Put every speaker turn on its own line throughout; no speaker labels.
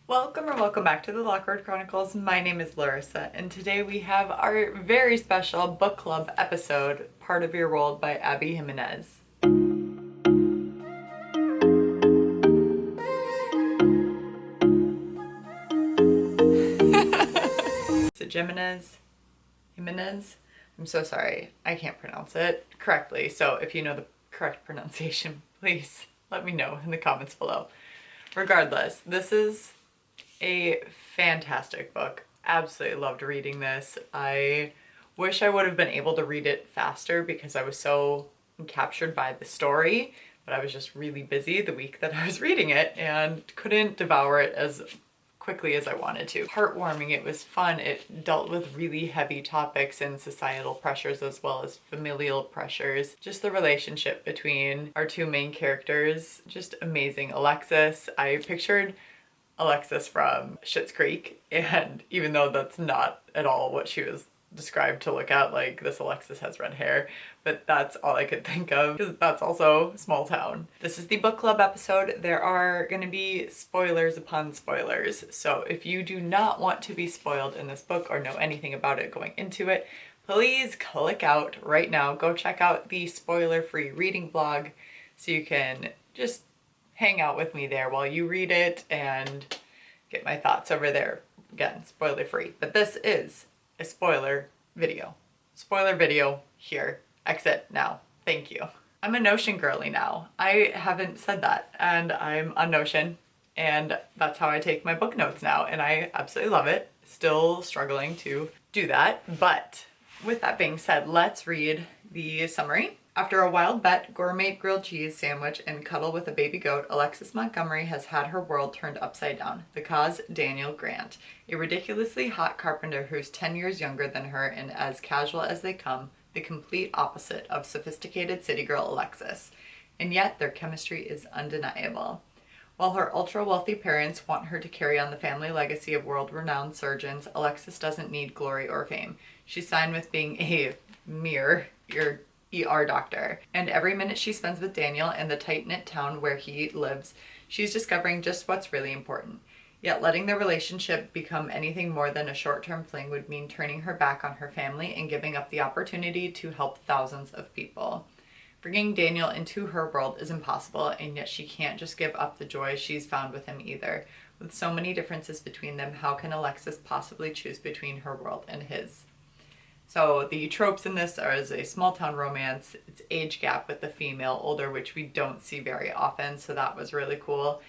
Welcome or welcome back to the Lawkward Chronicles. My name is Larissa, and today we have our very special book club episode, Part of Your World by Abby Jimenez. Is it Jimenez? Jimenez? I'm so sorry. I can't pronounce it correctly, so if you know the correct pronunciation, please let me know in the comments below. Regardless, this is a fantastic book. Absolutely loved reading this. I wish I would have been able to read it faster because I was so captured by the story, but I was just really busy the week that I was reading it and couldn't devour it as quickly as I wanted to. Heartwarming, it was fun. It dealt with really heavy topics and societal pressures as well as familial pressures. Just the relationship between our two main characters, just amazing. Alexis, I pictured Alexis from Schitt's Creek, and even though that's not at all what she was described to look at, like, this Alexis has red hair, but that's all I could think of because that's also small town. This is the book club episode. There are going to be spoilers upon spoilers, so if you do not want to be spoiled in this book or know anything about it going into it, please click out right now. Go check out the spoiler-free reading blog so you can just hang out with me there while you read it and get my thoughts over there. Again, spoiler free, but this is a spoiler video. Spoiler video here. Exit now. Thank you. I'm a Notion girly now. I haven't said that, and I'm on Notion, and that's how I take my book notes now, and I absolutely love it. Still struggling to do that, but with that being said, let's read the summary. After a wild bet, gourmet grilled cheese sandwich, and cuddle with a baby goat, Alexis Montgomery has had her world turned upside down. The cause, Daniel Grant, a ridiculously hot carpenter who's 10 years younger than her and as casual as they come, the complete opposite of sophisticated city girl Alexis. And yet their chemistry is undeniable. While her ultra-wealthy parents want her to carry on the family legacy of world-renowned surgeons, Alexis doesn't need glory or fame. She's fine with being a mere ER doctor, and every minute she spends with Daniel in the tight-knit town where he lives, she's discovering just what's really important. Yet letting their relationship become anything more than a short-term fling would mean turning her back on her family and giving up the opportunity to help thousands of people. Bringing Daniel into her world is impossible, and yet she can't just give up the joy she's found with him either. With so many differences between them, how can Alexis possibly choose between her world and his? So the tropes in this are as a small town romance. It's age gap with the female, older, which we don't see very often, so that was really cool.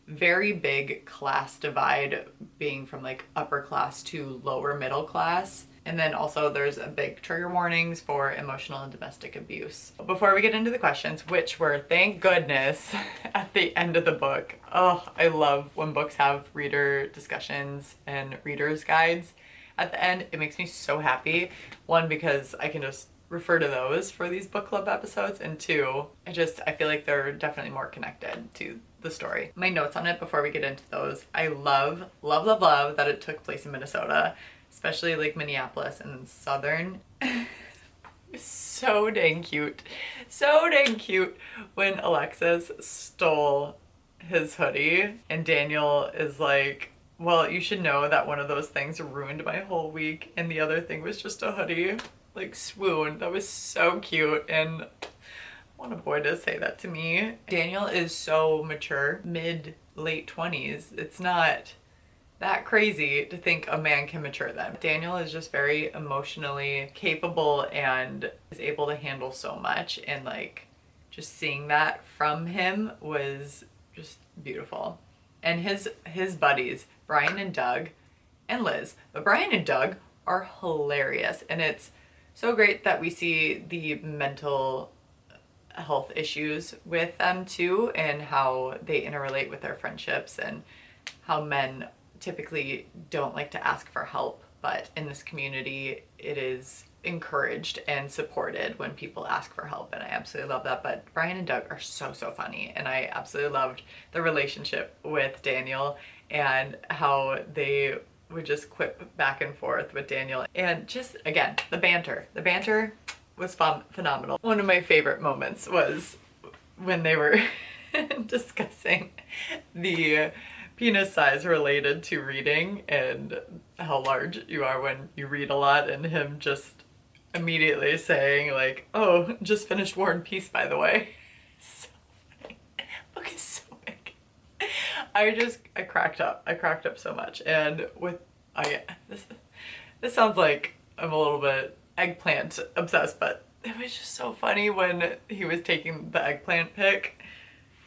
Very big class divide, being from like upper class to lower middle class. And then also there's a big trigger warnings for emotional and domestic abuse. Before we get into the questions, which were, thank goodness, at the end of the book. Oh, I love when books have reader discussions and reader's guides at the end. It makes me so happy. One, because I can just refer to those for these book club episodes, and two, I feel like they're definitely more connected to the story. My notes on it before we get into those: I love that it took place in Minnesota, especially like Minneapolis and southern. So dang cute. So dang cute when Alexis stole his hoodie and Daniel is like, well, you should know that one of those things ruined my whole week and the other thing was just a hoodie. Like, swoon. That was so cute, and I want a boy to say that to me. Daniel is so mature, mid-late 20s. It's not that crazy to think a man can mature them. Daniel is just very emotionally capable and is able to handle so much, and like just seeing that from him was just beautiful. And his buddies, Brian and Doug and Liz, but Brian and Doug are hilarious, and it's so great that we see the mental health issues with them too, and how they interrelate with their friendships, and how men typically don't like to ask for help, but in this community it is encouraged and supported when people ask for help, and I absolutely love that. But Brian and Doug are so funny, and I absolutely loved the relationship with Daniel and how they would just quip back and forth with Daniel, and just, again, the banter was phenomenal. One of my favorite moments was when they were discussing the penis size related to reading and how large you are when you read a lot, and him just immediately saying like, oh, just finished War and Peace, by the way. So funny. Book is so big. I cracked up. I cracked up so much. And with, this sounds like I'm a little bit eggplant obsessed, but it was just so funny when he was taking the eggplant pic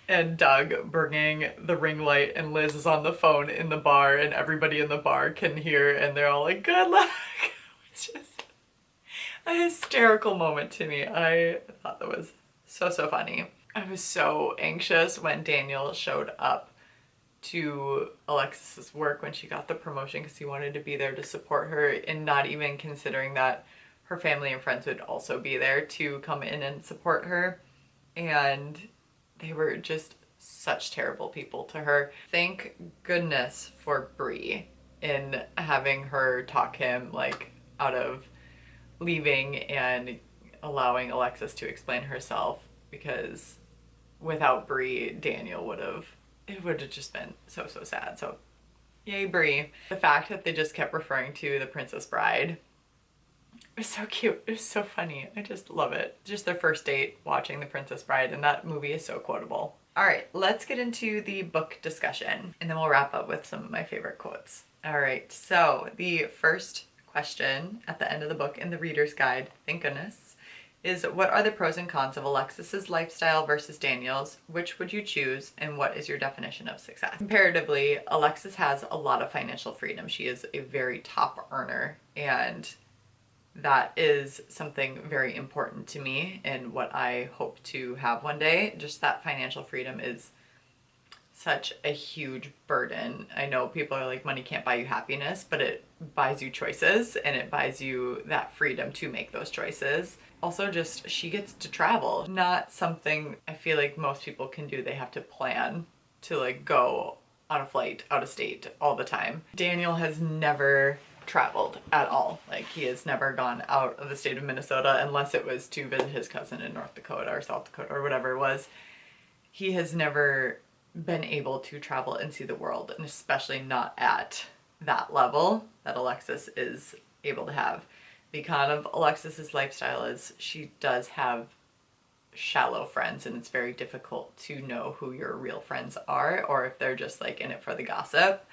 and Doug bringing the ring light, and Liz is on the phone in the bar, and everybody in the bar can hear, and they're all like, good luck. It's just a hysterical moment to me. I thought that was so funny. I was so anxious when Daniel showed up to Alexis's work when she got the promotion, because he wanted to be there to support her, and not even considering that her family and friends would also be there to come in and support her. And they were just such terrible people to her. Thank goodness for Brie in having her talk him like out of leaving and allowing Alexis to explain herself, because without Brie, Daniel would have just been so sad. So yay, Brie. The fact that they just kept referring to the Princess Bride, it was so cute. It was so funny. I just love it. Just their first date watching The Princess Bride, and that movie is so quotable. All right, let's get into the book discussion, and then we'll wrap up with some of my favorite quotes. All right, so the first question at the end of the book in the reader's guide, thank goodness, is what are the pros and cons of Alexis's lifestyle versus Daniel's? Which would you choose, and what is your definition of success? Comparatively, Alexis has a lot of financial freedom. She is a very top earner, and that is something very important to me and what I hope to have one day. Just that financial freedom is such a huge burden. I know people are like, money can't buy you happiness, but it buys you choices, and it buys you that freedom to make those choices. Also, just she gets to travel. Not something I feel like most people can do. They have to plan to like go on a flight out of state all the time. Daniel has never traveled at all. Like, he has never gone out of the state of Minnesota unless it was to visit his cousin in North Dakota or South Dakota or whatever it was. He has never been able to travel and see the world, and especially not at that level that Alexis is able to have. The con of Alexis's lifestyle is she does have shallow friends, and it's very difficult to know who your real friends are, or if they're just like in it for the gossip.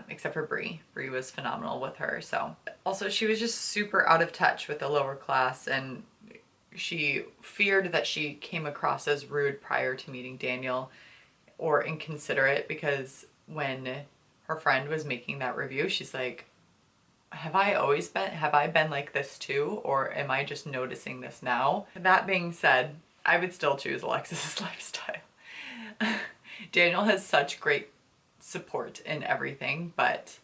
Except for Brie. Brie was phenomenal with her. So also, she was just super out of touch with the lower class, and she feared that she came across as rude prior to meeting Daniel or inconsiderate, because when her friend was making that review, she's like, have I been like this too, or am I just noticing this now? That being said, I would still choose Alexis's lifestyle. Daniel has such great support in everything, but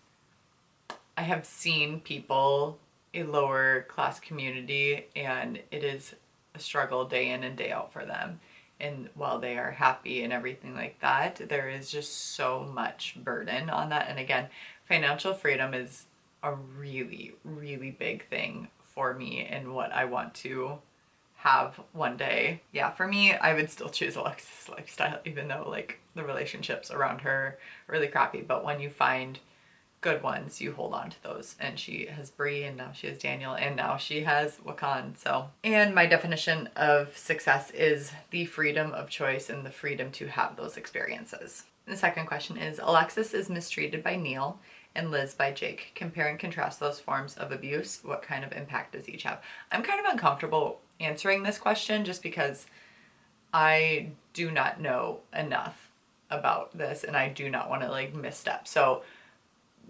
I have seen people, a lower class community, and it is a struggle day in and day out for them. And while they are happy and everything like that, there is just so much burden on that. And again, financial freedom is a really big thing for me and what I want to have one day. Yeah, for me, I would still choose Alexis' lifestyle, even though like the relationships around her are really crappy. But when you find good ones, you hold on to those. And she has Brie, and now she has Daniel, and now she has Wakan. So, and my definition of success is the freedom of choice and the freedom to have those experiences. The second question is, Alexis is mistreated by Neil and Liz by Jake. Compare and contrast those forms of abuse. What kind of impact does each have? I'm kind of uncomfortable answering this question just because I do not know enough about this, and I do not want to like misstep. So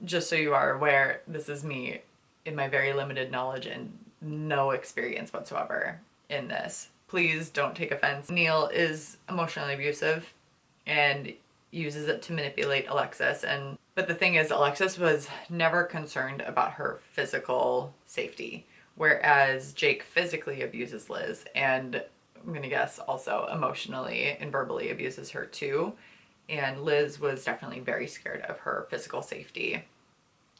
just so you are aware, this is me in my very limited knowledge and no experience whatsoever in this. Please don't take offense. Neil is emotionally abusive and uses it to manipulate Alexis, but the thing is, Alexis was never concerned about her physical safety, whereas Jake physically abuses Liz, and I'm gonna guess also emotionally and verbally abuses her too. And Liz was definitely very scared of her physical safety.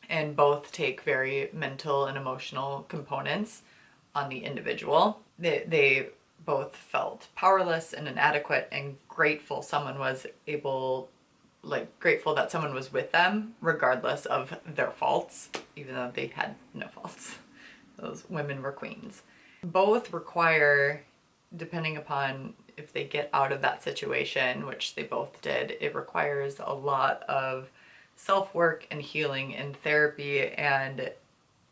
And both take very mental and emotional components on the individual. They both felt powerless and inadequate, and grateful someone was able like grateful that someone was with them regardless of their faults, even though they had no faults. Those women were queens. Both require, depending upon if they get out of that situation, which they both did, it requires a lot of self-work and healing and therapy. And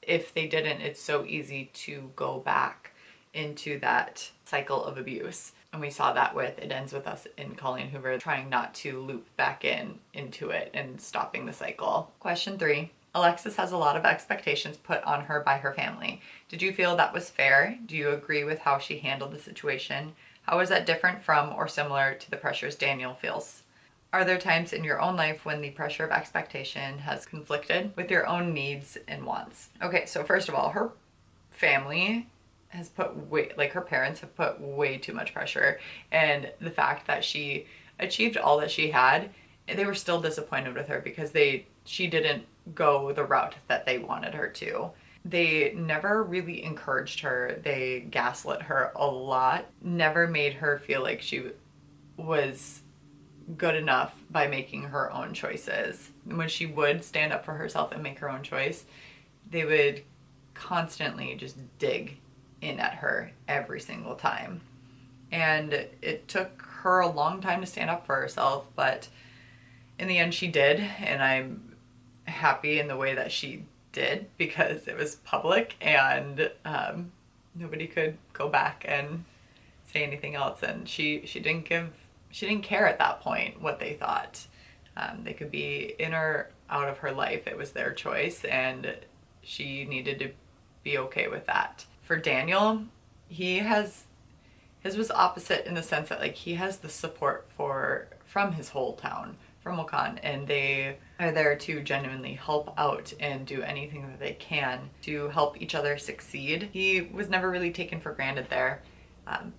if they didn't, it's so easy to go back into that cycle of abuse. And we saw that with It Ends With Us in Colleen Hoover, trying not to loop back into it and stopping the cycle. Question 3. Alexis has a lot of expectations put on her by her family. Did you feel that was fair? Do you agree with how she handled the situation? How is that different from or similar to the pressures Daniel feels? Are there times in your own life when the pressure of expectation has conflicted with your own needs and wants? Okay, so first of all, her family has put her parents have put way too much pressure, and the fact that she achieved all that she had, they were still disappointed with her because she didn't go the route that they wanted her to. They never really encouraged her. They gaslit her a lot, never made her feel like she was good enough by making her own choices. When she would stand up for herself and make her own choice, they would constantly just dig in at her every single time. And it took her a long time to stand up for herself, but in the end she did, and I'm happy in the way that she did because it was public and nobody could go back and say anything else. And she didn't care at that point what they thought. They could be in or out of her life. It was their choice, and she needed to be okay with that. For Daniel, his was opposite in the sense that like he has the support from his whole town, from Wakan, and they are there to genuinely help out and do anything that they can to help each other succeed. He was never really taken for granted there.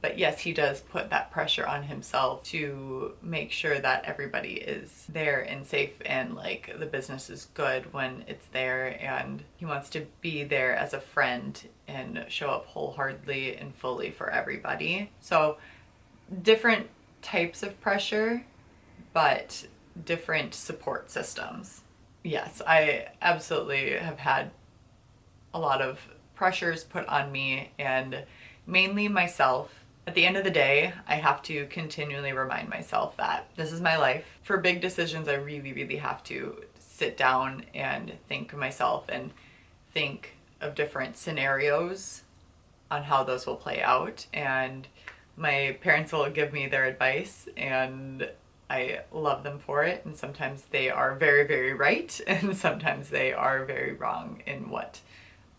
But yes, he does put that pressure on himself to make sure that everybody is there and safe, and like the business is good when it's there, and he wants to be there as a friend and show up wholeheartedly and fully for everybody. So different types of pressure, but different support systems. Yes, I absolutely have had a lot of pressures put on me, and mainly myself. At the end of the day, I have to continually remind myself that this is my life. For big decisions, I really, really have to sit down and think of myself and think of different scenarios on how those will play out. And my parents will give me their advice, and I love them for it. And sometimes they are very, very right, and sometimes they are very wrong in what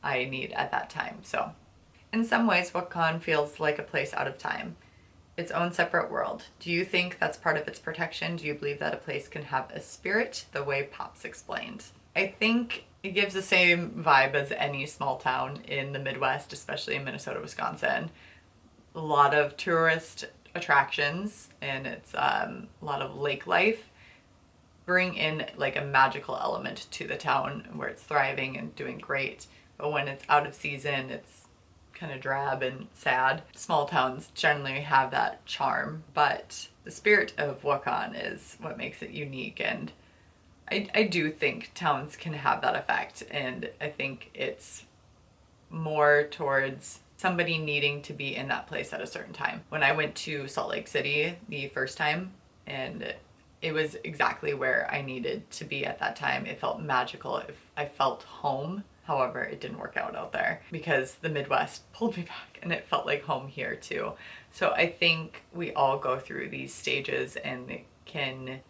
I need at that time. So in some ways, Wakan feels like a place out of time, its own separate world. Do you think that's part of its protection? Do you believe that a place can have a spirit, the way Pops explained? I think it gives the same vibe as any small town in the Midwest, especially in Minnesota, Wisconsin. A lot of tourist attractions, and it's a lot of lake life. Bring in like a magical element to the town where it's thriving and doing great. But when it's out of season, it's kind of drab and sad. Small towns generally have that charm, but the spirit of Wakan is what makes it unique. And I do think towns can have that effect, and I think it's more towards somebody needing to be in that place at a certain time. When I went to Salt Lake City the first time, and it was exactly where I needed to be at that time. It felt magical. I felt home. However, it didn't work out there because the Midwest pulled me back, and it felt like home here too. So I think we all go through these stages and can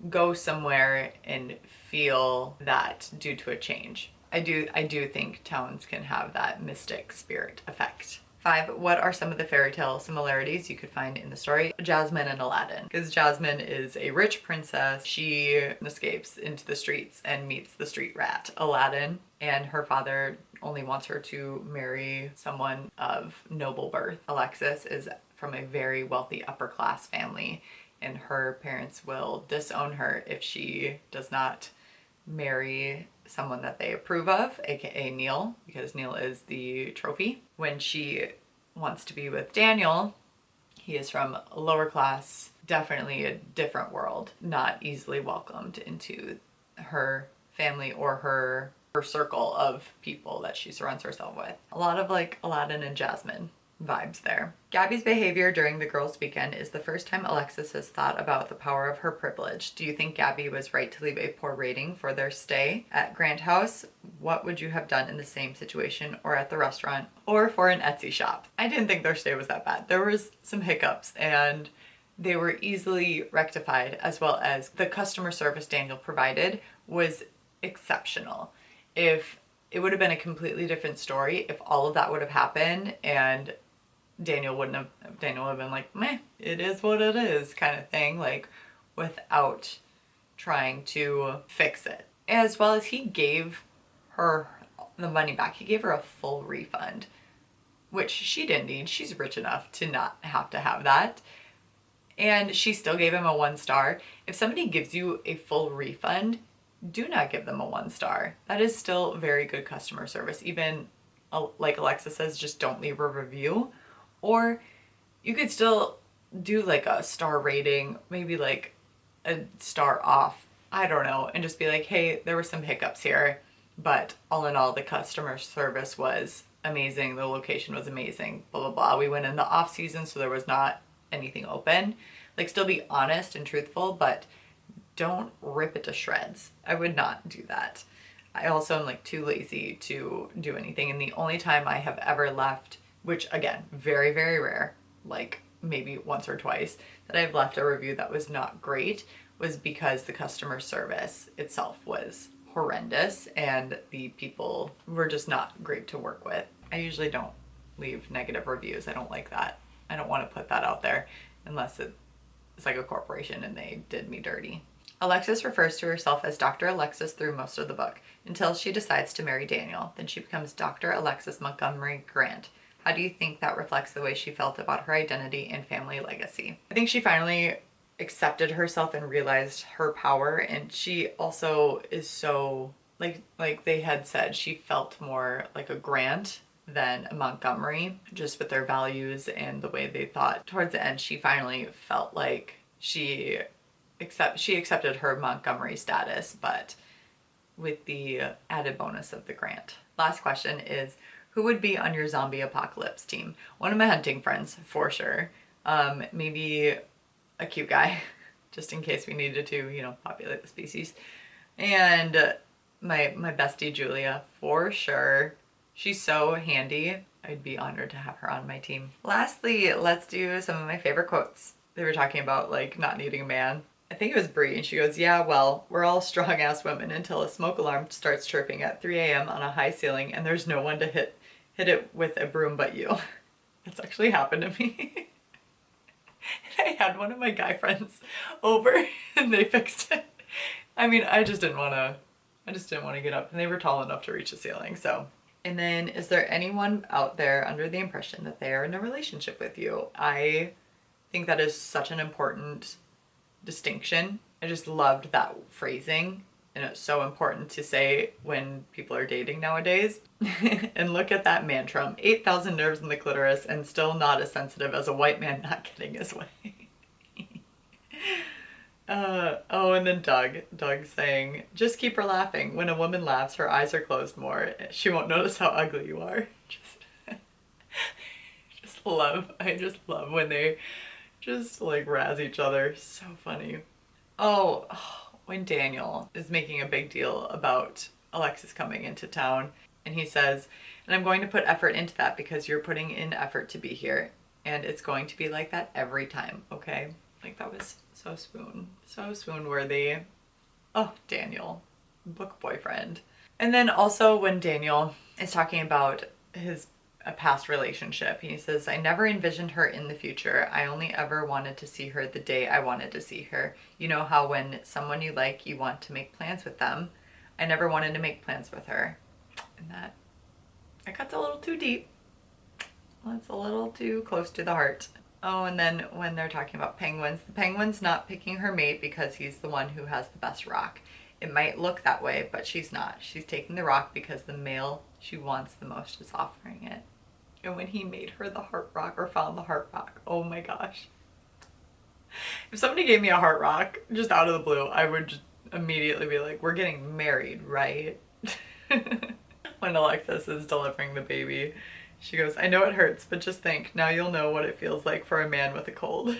go somewhere and feel that due to a change. I do think towns can have that mystic spirit effect. 5, what are some of the fairy tale similarities you could find in the story Jasmine and Aladdin? Because Jasmine is a rich princess. She escapes into the streets and meets the street rat, Aladdin, and her father only wants her to marry someone of noble birth. Alexis is from a very wealthy upper class family, and her parents will disown her if she does not marry someone that they approve of, aka Neil, because Neil is the trophy. When she wants to be with Daniel, he is from lower class definitely a different world, not easily welcomed into her family or her circle of people that she surrounds herself with. A lot of like Aladdin and Jasmine vibes there. Gabby's behavior during the girls' weekend is the first time Alexis has thought about the power of her privilege. Do you think Gabby was right to leave a poor rating for their stay at Grant House? What would you have done in the same situation, or at the restaurant, or for an Etsy shop? I didn't think their stay was that bad. There was some hiccups and they were easily rectified, as well as the customer service Daniel provided was exceptional. If it would have been a completely different story if all of that would have happened and Daniel would have been like, meh, it is what it is kind of thing, like without trying to fix it. As well as he gave her the money back. He gave her a full refund, which she didn't need. She's rich enough to not have to have that. And she still gave him a 1 star. If somebody gives you a full refund, do not give them a 1 star. That is still very good customer service. Even like Alexa says, just don't leave a review. Or you could still do like a star rating, maybe like a star off, I don't know, and just be like, hey, there were some hiccups here, but all in all, the customer service was amazing. The location was amazing, blah, blah, blah. We went in the off season, so there was not anything open. Like, still be honest and truthful, but don't rip it to shreds. I would not do that. I also am like too lazy to do anything. And the only time I have ever left, which again, very, very rare, like maybe once or twice, that I've left a review that was not great was because the customer service itself was horrendous and the people were just not great to work with. I usually don't leave negative reviews. I don't like that. I don't want to put that out there unless it's like a corporation and they did me dirty. Alexis refers to herself as Dr. Alexis through most of the book, until she decides to marry Daniel. Then she becomes Dr. Alexis Montgomery Grant. How do you think that reflects the way she felt about her identity and family legacy? I think she finally accepted herself and realized her power, and she also is so, like they had said, she felt more like a Grant than a Montgomery, just with their values and the way they thought. Towards the end, she finally felt like she accepted her Montgomery status, but with the added bonus of the Grant. Last question is, who would be on your zombie apocalypse team? One of my hunting friends, for sure. Maybe a cute guy, just in case we needed to, you know, populate the species. And my bestie Julia, for sure. She's so handy. I'd be honored to have her on my team. Lastly, let's do some of my favorite quotes. They were talking about like not needing a man. I think it was Brie, and she goes, yeah, well, we're all strong-ass women until a smoke alarm starts chirping at 3 a.m. on a high ceiling and there's no one to hit it with a broom but you. That's actually happened to me. And I had one of my guy friends over and they fixed it. I mean, I just didn't want to get up, and they were tall enough to reach the ceiling, so. And then, is there anyone out there under the impression that they are in a relationship with you? I think that is such an important distinction. I just loved that phrasing, and it's so important to say when people are dating nowadays. And look at that mantrum, 8,000 nerves in the clitoris and still not as sensitive as a white man not getting his way. Oh, and then Doug saying, just keep her laughing. When a woman laughs, her eyes are closed more. She won't notice how ugly you are. I just love when they just like razz each other. So funny. Oh, when Daniel is making a big deal about Alexis coming into town, and he says, and I'm going to put effort into that because you're putting in effort to be here, and it's going to be like that every time, okay? Like, that was so swoon worthy. Oh, Daniel, book boyfriend. And then also when Daniel is talking about his a past relationship, he says, I never envisioned her in the future. I only ever wanted to see her the day I wanted to see her. You know how when someone you like, you want to make plans with them. I never wanted to make plans with her. And that cuts a little too deep. That's a little too close to the heart. Oh, and then when they're talking about penguins, the penguin's not picking her mate because he's the one who has the best rock. It might look that way, but she's not. She's taking the rock because the male she wants the most is offering it. And when he made her the heart rock, or found the heart rock, oh my gosh. If somebody gave me a heart rock just out of the blue, I would just immediately be like, we're getting married, right? When Alexis is delivering the baby, she goes, I know it hurts, but just think, now you'll know what it feels like for a man with a cold.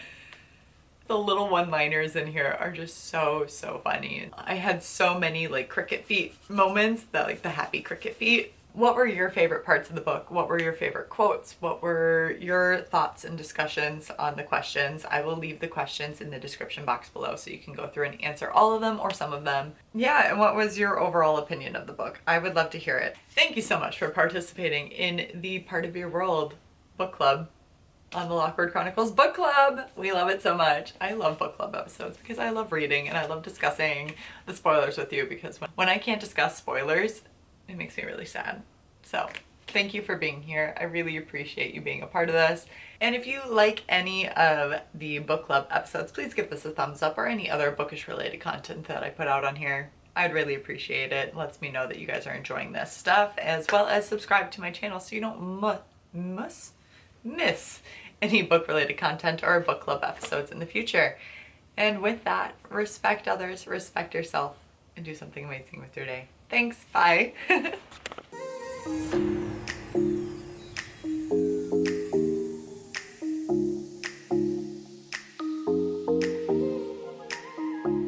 The little one-liners in here are just so, so funny. I had so many like cricket feet moments, that like the happy cricket feet. What were your favorite parts of the book? What were your favorite quotes? What were your thoughts and discussions on the questions? I will leave the questions in the description box below so you can go through and answer all of them or some of them. Yeah, and what was your overall opinion of the book? I would love to hear it. Thank you so much for participating in the Part of Your World book club on the Lawkward Chronicles book club. We love it so much. I love book club episodes because I love reading and I love discussing the spoilers with you, because when I can't discuss spoilers, it makes me really sad. So thank you for being here. I really appreciate you being a part of this. And if you like any of the book club episodes, please give this a thumbs up, or any other bookish related content that I put out on here. I'd really appreciate it. It lets me know that you guys are enjoying this stuff, as well as subscribe to my channel so you don't miss any book related content or book club episodes in the future. And with that, respect others, respect yourself, and do something amazing with your day. Thanks, bye.